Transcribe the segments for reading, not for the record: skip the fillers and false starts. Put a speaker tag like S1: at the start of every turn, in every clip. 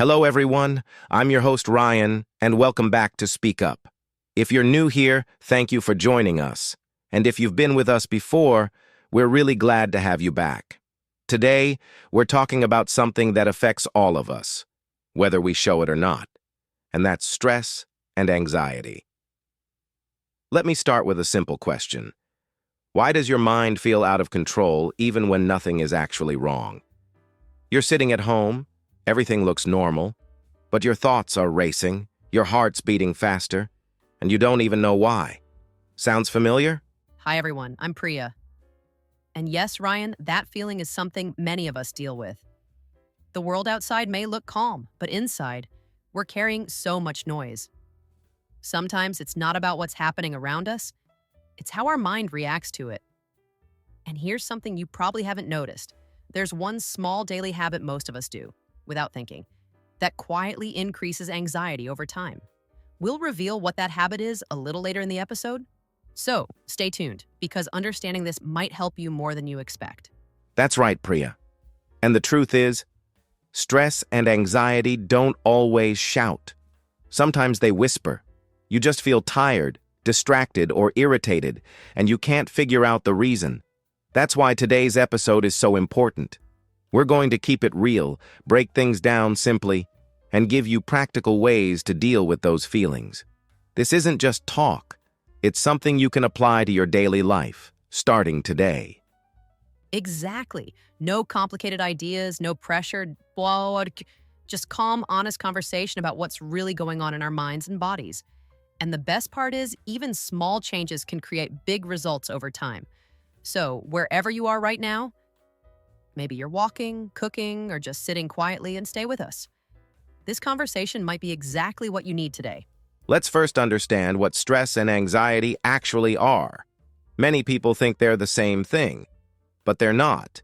S1: Hello, everyone. I'm your host, Ryan, and welcome back to Speak Up. If you're new here, thank you for joining us. And if you've been with us before, we're really glad to have you back. Today, we're talking about something that affects all of us, whether we show it or not, and that's stress and anxiety. Let me start with a simple question. Why does your mind feel out of control even when nothing is actually wrong? You're sitting at home, everything looks normal, but your thoughts are racing, your heart's beating faster, and you don't even know why. Sounds familiar?
S2: Hi, everyone. I'm Priya. And yes, Ryan, that feeling is something many of us deal with. The world outside may look calm, but inside, we're carrying so much noise. Sometimes it's not about what's happening around us, it's how our mind reacts to it. And here's something you probably haven't noticed. There's one small daily habit most of us do, without thinking, that quietly increases anxiety over time. We'll reveal what that habit is a little later in the episode. So, stay tuned, because understanding this might help you more than you expect.
S1: That's right, Priya. And the truth is, stress and anxiety don't always shout. Sometimes they whisper. You just feel tired, distracted, or irritated, and you can't figure out the reason. That's why today's episode is so important. We're going to keep it real, break things down simply, and give you practical ways to deal with those feelings. This isn't just talk. It's something you can apply to your daily life, starting today.
S2: Exactly. No complicated ideas, no pressure, blah, just calm, honest conversation about what's really going on in our minds and bodies. And the best part is, even small changes can create big results over time. So, wherever you are right now, maybe you're walking, cooking, or just sitting quietly, and stay with us. This conversation might be exactly what you need today.
S1: Let's first understand what stress and anxiety actually are. Many people think they're the same thing, but they're not.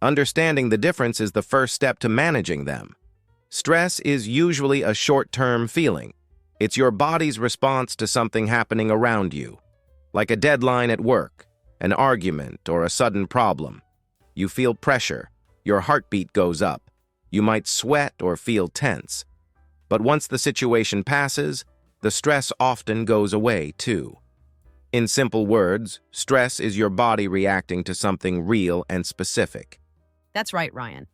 S1: Understanding the difference is the first step to managing them. Stress is usually a short-term feeling. It's your body's response to something happening around you, like a deadline at work, an argument, or a sudden problem. You feel pressure, your heartbeat goes up, you might sweat or feel tense. But once the situation passes, the stress often goes away too. In simple words, stress is your body reacting to something real and specific.
S2: That's right, Ryan.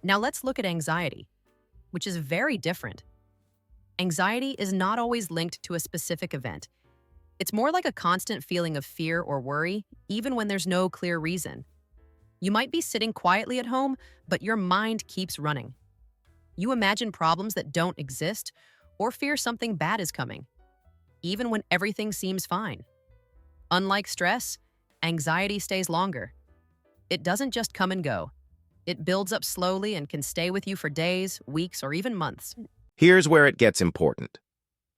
S2: Now let's look at anxiety, which is very different. Anxiety is not always linked to a specific event. It's more like a constant feeling of fear or worry, even when there's no clear reason. You might be sitting quietly at home, but your mind keeps running. You imagine problems that don't exist or fear something bad is coming, even when everything seems fine. Unlike stress, anxiety stays longer. It doesn't just come and go. It builds up slowly and can stay with you for days, weeks, or even months.
S1: Here's where it gets important.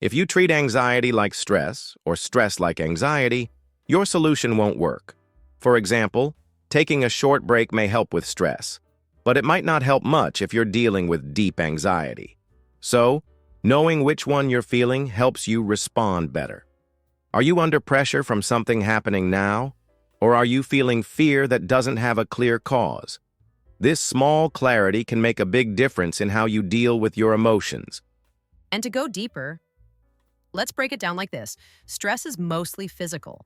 S1: If you treat anxiety like stress, or stress like anxiety, your solution won't work. For example, taking a short break may help with stress, but it might not help much if you're dealing with deep anxiety. So, knowing which one you're feeling helps you respond better. Are you under pressure from something happening now, or are you feeling fear that doesn't have a clear cause? This small clarity can make a big difference in how you deal with your emotions.
S2: And to go deeper, let's break it down like this. Stress is mostly physical.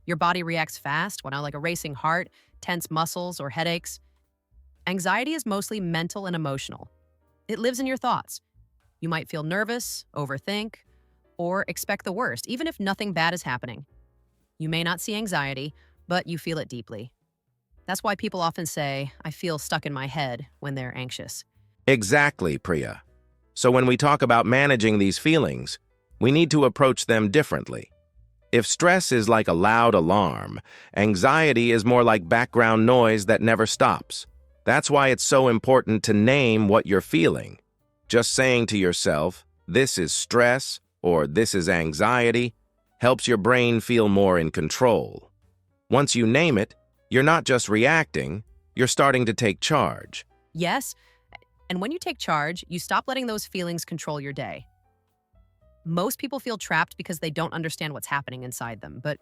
S2: Your body reacts fast, like a racing heart, tense muscles, or headaches. Anxiety is mostly mental and emotional. It lives in your thoughts. You might feel nervous, overthink, or expect the worst, even if nothing bad is happening. You may not see anxiety, but you feel it deeply. That's why people often say, "I feel stuck in my head," when they're anxious.
S1: Exactly, Priya. So when we talk about managing these feelings, we need to approach them differently. If stress is like a loud alarm, anxiety is more like background noise that never stops. That's why it's so important to name what you're feeling. Just saying to yourself, "This is stress," or "This is anxiety," helps your brain feel more in control. Once you name it, you're not just reacting, you're starting to take charge.
S2: Yes, and when you take charge, you stop letting those feelings control your day. Most people feel trapped because they don't understand what's happening inside them, but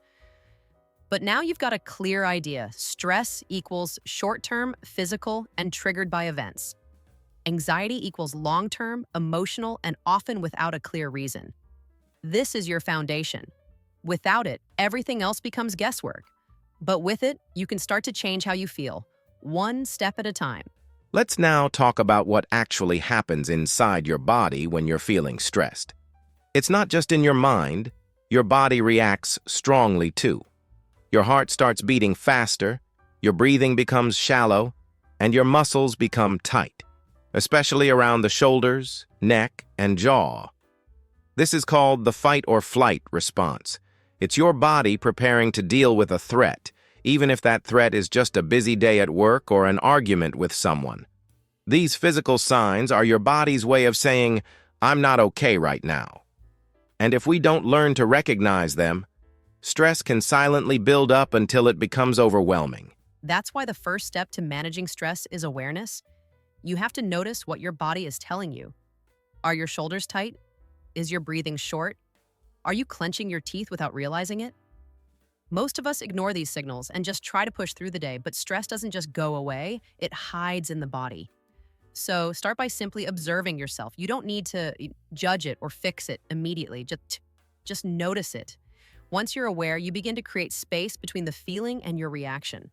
S2: now you've got a clear idea. Stress equals short-term, physical, and triggered by events. Anxiety equals long-term, emotional, and often without a clear reason. This is your foundation. Without it, everything else becomes guesswork. But with it, you can start to change how you feel, one step at a time.
S1: Let's now talk about what actually happens inside your body when you're feeling stressed. It's not just in your mind, your body reacts strongly too. Your heart starts beating faster, your breathing becomes shallow, and your muscles become tight, especially around the shoulders, neck, and jaw. This is called the fight or flight response. It's your body preparing to deal with a threat, even if that threat is just a busy day at work or an argument with someone. These physical signs are your body's way of saying, "I'm not okay right now." And if we don't learn to recognize them, stress can silently build up until it becomes overwhelming.
S2: That's why the first step to managing stress is awareness. You have to notice what your body is telling you. Are your shoulders tight? Is your breathing short? Are you clenching your teeth without realizing it? Most of us ignore these signals and just try to push through the day, but stress doesn't just go away, it hides in the body. So start by simply observing yourself. You don't need to judge it or fix it immediately. Just notice it. Once you're aware, you begin to create space between the feeling and your reaction.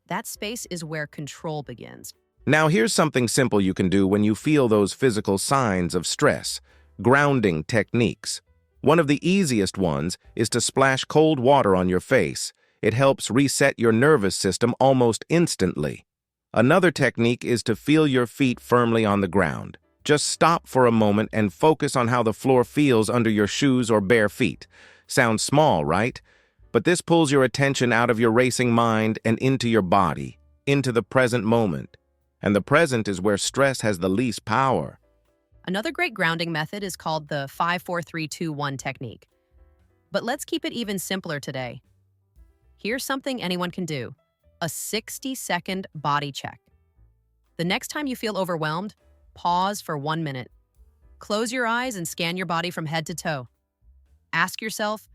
S2: That space is where control begins.
S1: Now here's something simple you can do when you feel those physical signs of stress: grounding techniques. One of the easiest ones is to splash cold water on your face. It helps reset your nervous system almost instantly. Another technique is to feel your feet firmly on the ground. Just stop for a moment and focus on how the floor feels under your shoes or bare feet. Sounds small, right? But this pulls your attention out of your racing mind and into your body, into the present moment. And the present is where stress has the least power.
S2: Another great grounding method is called the 5-4-3-2-1 technique. But let's keep it even simpler today. Here's something anyone can do: a 60-second body check. The next time you feel overwhelmed, pause for 1 minute. Close your eyes and scan your body from head to toe. Ask yourself,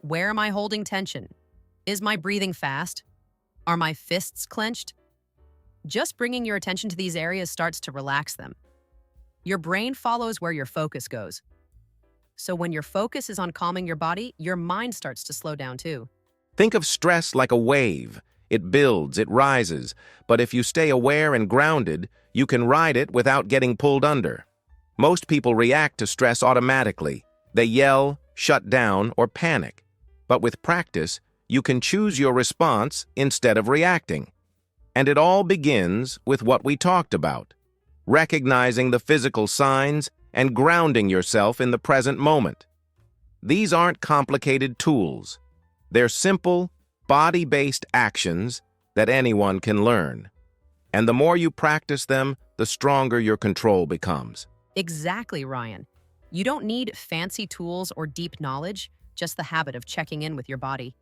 S2: where am I holding tension? Is my breathing fast? Are my fists clenched? Just bringing your attention to these areas starts to relax them. Your brain follows where your focus goes. So when your focus is on calming your body, your mind starts to slow down too.
S1: Think of stress like a wave. It builds, it rises, but if you stay aware and grounded, you can ride it without getting pulled under. Most people react to stress automatically. They yell, shut down, or panic. But with practice, you can choose your response instead of reacting. And it all begins with what we talked about: recognizing the physical signs and grounding yourself in the present moment. These aren't complicated tools. They're simple, body-based actions that anyone can learn. And the more you practice them, the stronger your control becomes.
S2: Exactly, Ryan. You don't need fancy tools or deep knowledge, just the habit of checking in with your body.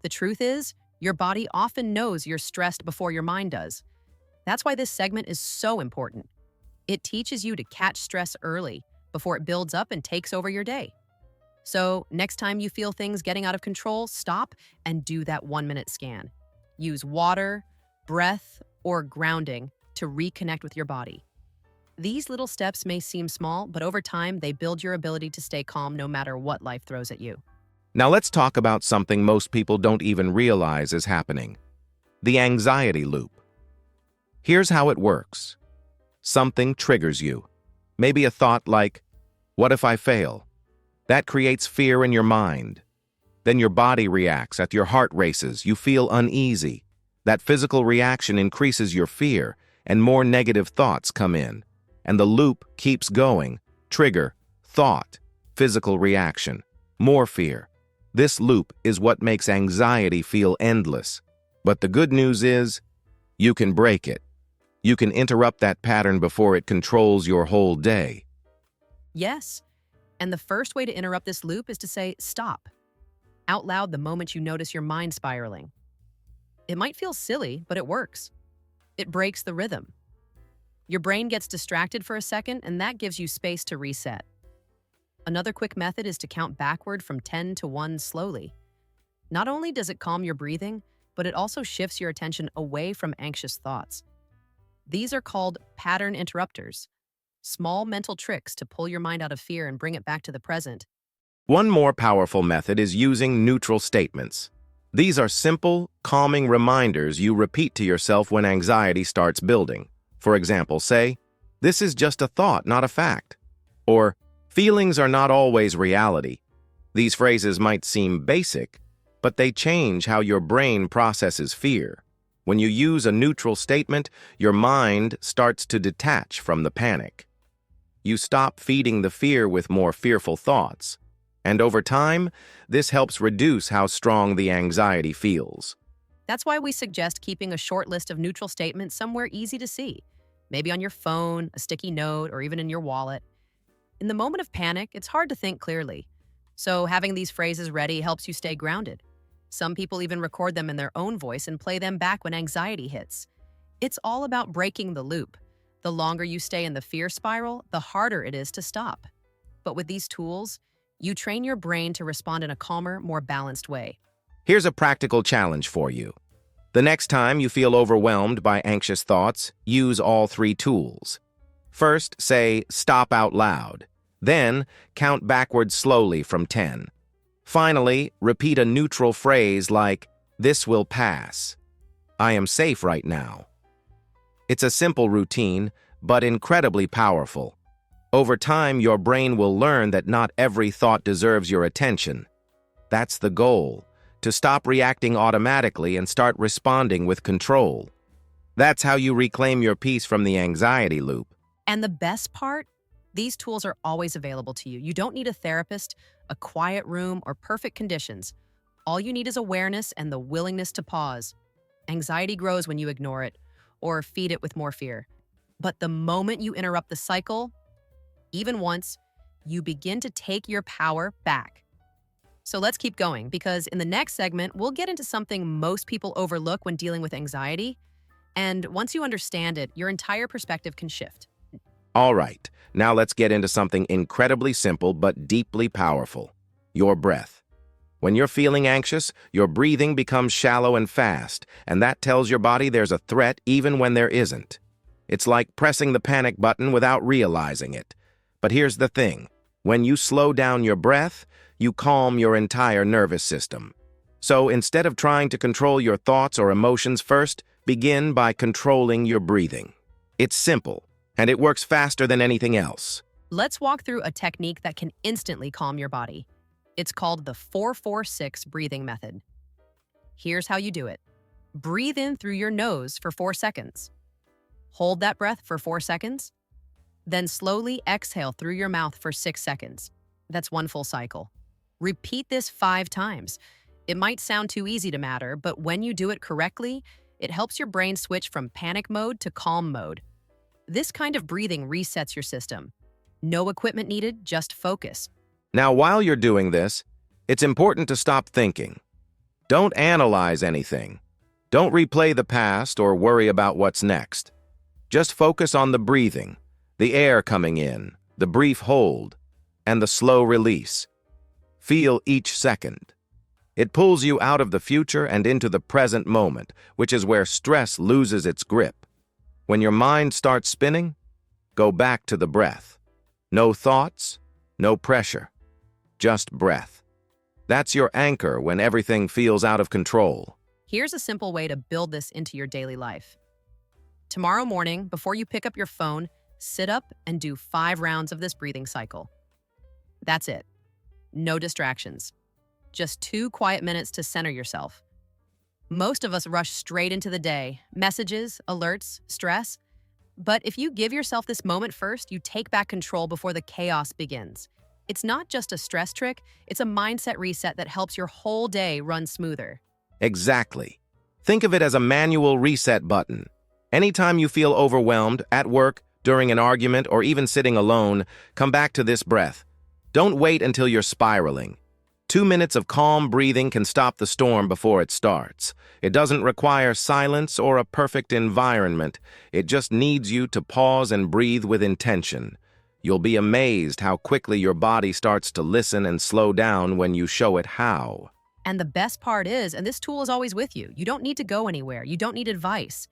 S2: The truth is, your body often knows you're stressed before your mind does. That's why this segment is so important. It teaches you to catch stress early, before it builds up and takes over your day. So next time you feel things getting out of control, stop and do that 1-minute scan. Use water, breath, or grounding to reconnect with your body. These little steps may seem small, but over time, they build your ability to stay calm no matter what life throws at you.
S1: Now let's talk about something most people don't even realize is happening: the anxiety loop. Here's how it works. Something triggers you. Maybe a thought like, "What if I fail?" That creates fear in your mind. Then your body reacts, your heart races, you feel uneasy. That physical reaction increases your fear, and more negative thoughts come in. And the loop keeps going. Trigger, thought, physical reaction, more fear. This loop is what makes anxiety feel endless. But the good news is, you can break it. You can interrupt that pattern before it controls your whole day.
S2: Yes, and the first way to interrupt this loop is to say stop out loud the moment you notice your mind spiraling. It might feel silly, but it works. It breaks the rhythm. Your brain gets distracted for a second, and that gives you space to reset. Another quick method is to count backward from 10 to 1 slowly. Not only does it calm your breathing, but it also shifts your attention away from anxious thoughts. These are called pattern interrupters, small mental tricks to pull your mind out of fear and bring it back to the present.
S1: One more powerful method is using neutral statements. These are simple, calming reminders you repeat to yourself when anxiety starts building. For example, say, "This is just a thought, not a fact." Or, "Feelings are not always reality." These phrases might seem basic, but they change how your brain processes fear. When you use a neutral statement, your mind starts to detach from the panic. You stop feeding the fear with more fearful thoughts. And over time, this helps reduce how strong the anxiety feels.
S2: That's why we suggest keeping a short list of neutral statements somewhere easy to see, maybe on your phone, a sticky note, or even in your wallet. In the moment of panic, it's hard to think clearly. So having these phrases ready helps you stay grounded. Some people even record them in their own voice and play them back when anxiety hits. It's all about breaking the loop. The longer you stay in the fear spiral, the harder it is to stop. But with these tools, you train your brain to respond in a calmer, more balanced way.
S1: Here's a practical challenge for you. The next time you feel overwhelmed by anxious thoughts, use all three tools. First, say, "Stop" out loud. Then, count backwards slowly from 10. Finally, repeat a neutral phrase like, "This will pass." "I am safe right now." It's a simple routine, but incredibly powerful. Over time, your brain will learn that not every thought deserves your attention. That's the goal, to stop reacting automatically and start responding with control. That's how you reclaim your peace from the anxiety loop.
S2: And the best part? These tools are always available to you. You don't need a therapist, a quiet room, or perfect conditions. All you need is awareness and the willingness to pause. Anxiety grows when you ignore it or feed it with more fear. But the moment you interrupt the cycle, even once, you begin to take your power back. So let's keep going, because in the next segment, we'll get into something most people overlook when dealing with anxiety. And once you understand it, your entire perspective can shift.
S1: All right, now let's get into something incredibly simple but deeply powerful: your breath. When you're feeling anxious, your breathing becomes shallow and fast, and that tells your body there's a threat even when there isn't. It's like pressing the panic button without realizing it. But here's the thing: when you slow down your breath, you calm your entire nervous system. So instead of trying to control your thoughts or emotions first, begin by controlling your breathing. It's simple, and it works faster than anything else.
S2: Let's walk through a technique that can instantly calm your body. It's called the 4-4-6 breathing method. Here's how you do it. Breathe in through your nose for 4 seconds. Hold that breath for 4 seconds. Then slowly exhale through your mouth for 6 seconds. That's one full cycle. Repeat this 5 times. It might sound too easy to matter, but when you do it correctly, it helps your brain switch from panic mode to calm mode. This kind of breathing resets your system. No equipment needed, just focus.
S1: Now, while you're doing this, it's important to stop thinking. Don't analyze anything. Don't replay the past or worry about what's next. Just focus on the breathing, the air coming in, the brief hold, and the slow release. Feel each second. It pulls you out of the future and into the present moment, which is where stress loses its grip. When your mind starts spinning, go back to the breath. No thoughts, no pressure, just breath. That's your anchor when everything feels out of control.
S2: Here's a simple way to build this into your daily life. Tomorrow morning, before you pick up your phone, sit up and do 5 rounds of this breathing cycle. That's it. No distractions. Just 2 quiet minutes to center yourself. Most of us rush straight into the day, messages, alerts, stress. But if you give yourself this moment first, you take back control before the chaos begins. It's not just a stress trick, it's a mindset reset that helps your whole day run smoother.
S1: Exactly. Think of it as a manual reset button. Anytime you feel overwhelmed, at work, during an argument, or even sitting alone, come back to this breath. Don't wait until you're spiraling. 2 minutes of calm breathing can stop the storm before it starts. It doesn't require silence or a perfect environment. It just needs you to pause and breathe with intention. You'll be amazed how quickly your body starts to listen and slow down when you show it how.
S2: And the best part is, and this tool is always with you, you don't need to go anywhere. You don't need advice.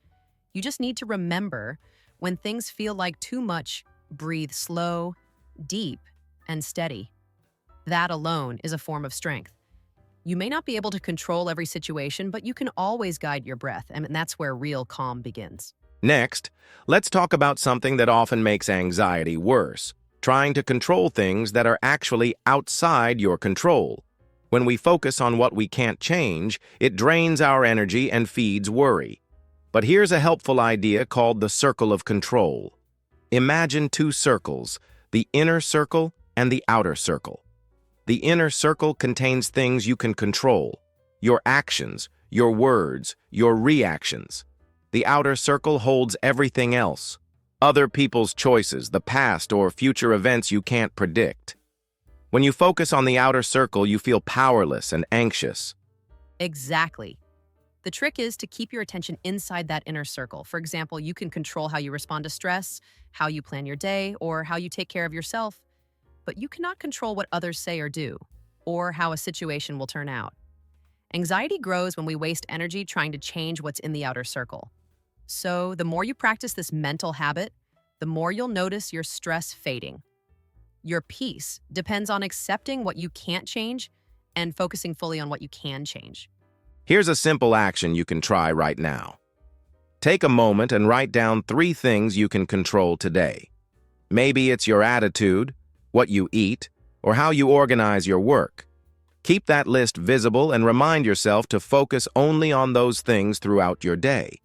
S2: You just need to remember when things feel like too much, breathe slow, deep, and steady. That alone is a form of strength. You may not be able to control every situation, but you can always guide your breath, and that's where real calm begins.
S1: Next, let's talk about something that often makes anxiety worse: trying to control things that are actually outside your control. When we focus on what we can't change, it drains our energy and feeds worry. But here's a helpful idea called the circle of control. Imagine two circles, the inner circle and the outer circle. The inner circle contains things you can control: your actions, your words, your reactions. The outer circle holds everything else: other people's choices, the past or future events you can't predict. When you focus on the outer circle, you feel powerless and anxious.
S2: Exactly. The trick is to keep your attention inside that inner circle. For example, you can control how you respond to stress, how you plan your day, or how you take care of yourself. But you cannot control what others say or do, or how a situation will turn out. Anxiety grows when we waste energy trying to change what's in the outer circle. So, the more you practice this mental habit, the more you'll notice your stress fading. Your peace depends on accepting what you can't change and focusing fully on what you can change.
S1: Here's a simple action you can try right now. Take a moment and write down 3 things you can control today. Maybe it's your attitude, what you eat, or how you organize your work. Keep that list visible and remind yourself to focus only on those things throughout your day.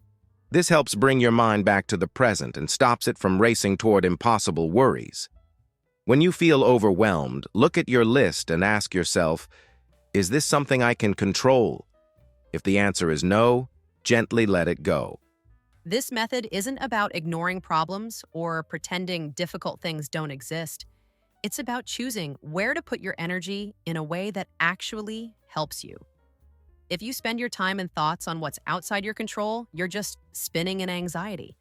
S1: This helps bring your mind back to the present and stops it from racing toward impossible worries. When you feel overwhelmed, look at your list and ask yourself, is this something I can control? If the answer is no, gently let it go.
S2: This method isn't about ignoring problems or pretending difficult things don't exist. It's about choosing where to put your energy in a way that actually helps you. If you spend your time and thoughts on what's outside your control, you're just spinning in anxiety.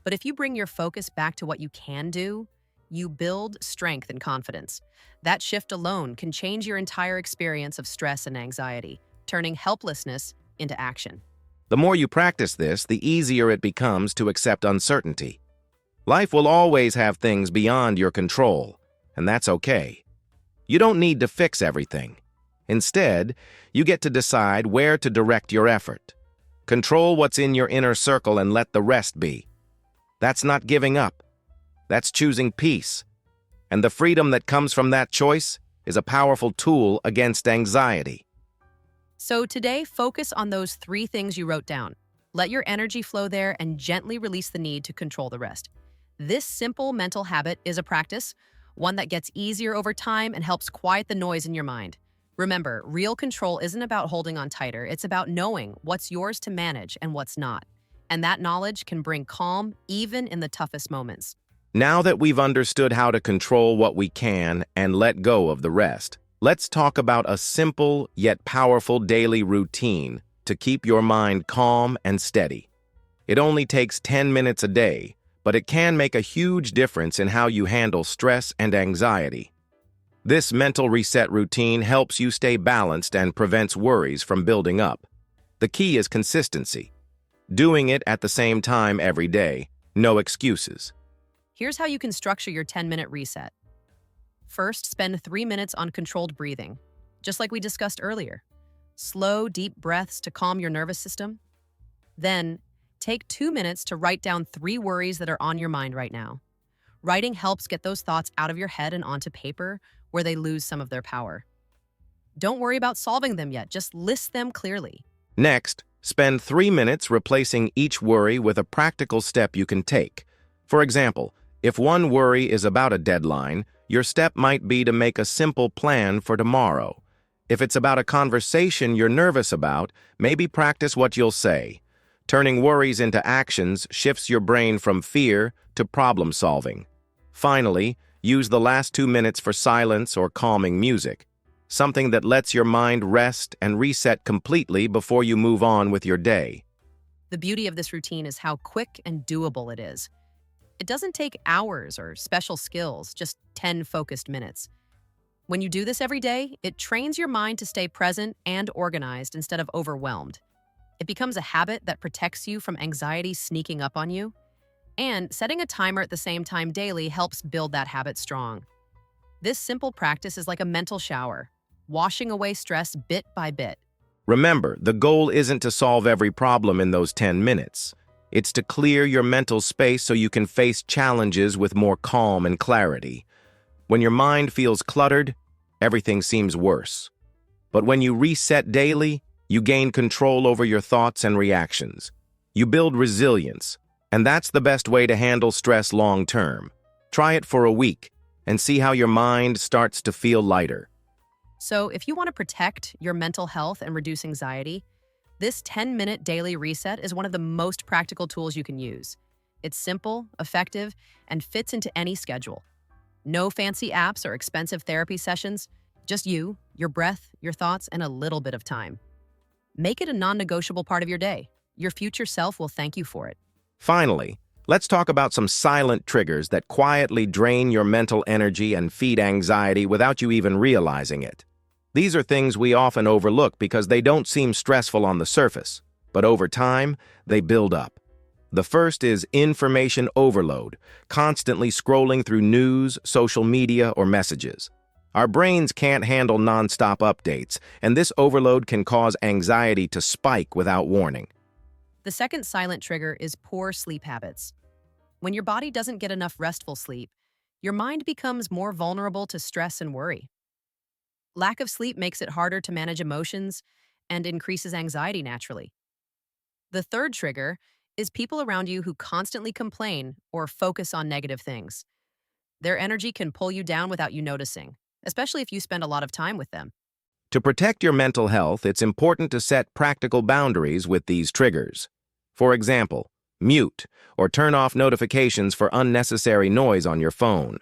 S2: But if you bring your focus back to what you can do, you build strength and confidence. That shift alone can change your entire experience of stress and anxiety, turning helplessness into action.
S1: The more you practice this, the easier it becomes to accept uncertainty. Life will always have things beyond your control, and that's okay. You don't need to fix everything. Instead, you get to decide where to direct your effort. Control what's in your inner circle and let the rest be. That's not giving up. That's choosing peace. And the freedom that comes from that choice is a powerful tool against anxiety.
S2: So today, focus on those 3 things you wrote down. Let your energy flow there and gently release the need to control the rest. This simple mental habit is a practice, one that gets easier over time and helps quiet the noise in your mind. Remember, real control isn't about holding on tighter. It's about knowing what's yours to manage and what's not. And that knowledge can bring calm even in the toughest moments.
S1: Now that we've understood how to control what we can and let go of the rest, let's talk about a simple yet powerful daily routine to keep your mind calm and steady. It only takes 10 minutes a day, but it can make a huge difference in how you handle stress and anxiety. This mental reset routine helps you stay balanced and prevents worries from building up. The key is consistency. Doing it at the same time every day, no excuses.
S2: Here's how you can structure your 10-minute reset. First, spend 3 minutes on controlled breathing, just like we discussed earlier. Slow, deep breaths to calm your nervous system. Then, take 2 minutes to write down 3 worries that are on your mind right now. Writing helps get those thoughts out of your head and onto paper, where they lose some of their power. Don't worry about solving them yet, just list them clearly.
S1: Next, spend 3 minutes replacing each worry with a practical step you can take. For example, if one worry is about a deadline, your step might be to make a simple plan for tomorrow. If it's about a conversation you're nervous about, maybe practice what you'll say. Turning worries into actions shifts your brain from fear to problem solving. Finally, use the last 2 minutes for silence or calming music, something that lets your mind rest and reset completely before you move on with your day.
S2: The beauty of this routine is how quick and doable it is. It doesn't take hours or special skills, just 10 focused minutes. When you do this every day, it trains your mind to stay present and organized instead of overwhelmed. It becomes a habit that protects you from anxiety sneaking up on you, and setting a timer at the same time daily helps build that habit strong. This simple practice is like a mental shower, washing away stress bit by bit.
S1: Remember, the goal isn't to solve every problem in those 10 minutes. It's to clear your mental space so you can face challenges with more calm and clarity. When your mind feels cluttered, everything seems worse. But when you reset daily, you gain control over your thoughts and reactions. You build resilience, and that's the best way to handle stress long term. Try it for a week and see how your mind starts to feel lighter.
S2: So, if you want to protect your mental health and reduce anxiety, this 10-minute daily reset is one of the most practical tools you can use. It's simple, effective, and fits into any schedule. No fancy apps or expensive therapy sessions, just you, your breath, your thoughts, and a little bit of time. Make it a non-negotiable part of your day. Your future self will thank you for it.
S1: Finally, let's talk about some silent triggers that quietly drain your mental energy and feed anxiety without you even realizing it. These are things we often overlook because they don't seem stressful on the surface, but over time, they build up. The first is information overload, constantly scrolling through news, social media, or messages. Our brains can't handle nonstop updates, and this overload can cause anxiety to spike without warning.
S2: The second silent trigger is poor sleep habits. When your body doesn't get enough restful sleep, your mind becomes more vulnerable to stress and worry. Lack of sleep makes it harder to manage emotions and increases anxiety naturally. The third trigger is people around you who constantly complain or focus on negative things. Their energy can pull you down without you noticing, especially if you spend a lot of time with them.
S1: To protect your mental health, it's important to set practical boundaries with these triggers. For example, mute or turn off notifications for unnecessary noise on your phone.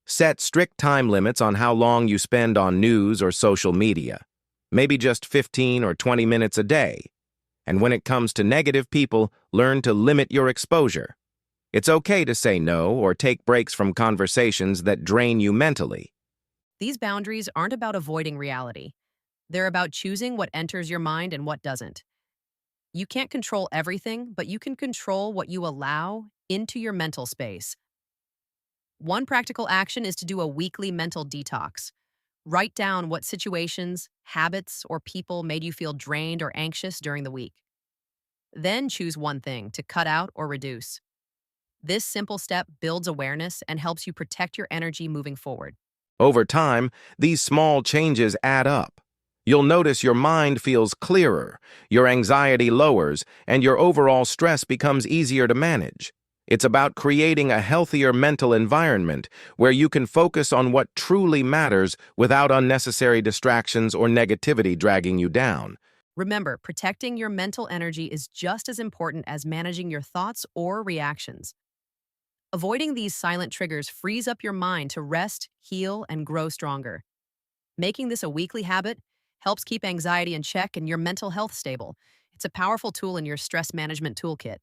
S1: Set strict time limits on how long you spend on news or social media, maybe just 15 or 20 minutes a day. And when it comes to negative people, learn to limit your exposure. It's okay to say no or take breaks from conversations that drain you mentally.
S2: These boundaries aren't about avoiding reality. They're about choosing what enters your mind and what doesn't. You can't control everything, but you can control what you allow into your mental space. One practical action is to do a weekly mental detox. Write down what situations, habits, or people made you feel drained or anxious during the week. Then choose one thing to cut out or reduce. This simple step builds awareness and helps you protect your energy moving forward.
S1: Over time, these small changes add up. You'll notice your mind feels clearer, your anxiety lowers, and your overall stress becomes easier to manage. It's about creating a healthier mental environment where you can focus on what truly matters without unnecessary distractions or negativity dragging you down.
S2: Remember, protecting your mental energy is just as important as managing your thoughts or reactions. Avoiding these silent triggers frees up your mind to rest, heal, and grow stronger. Making this a weekly habit helps keep anxiety in check and your mental health stable. It's a powerful tool in your stress management toolkit.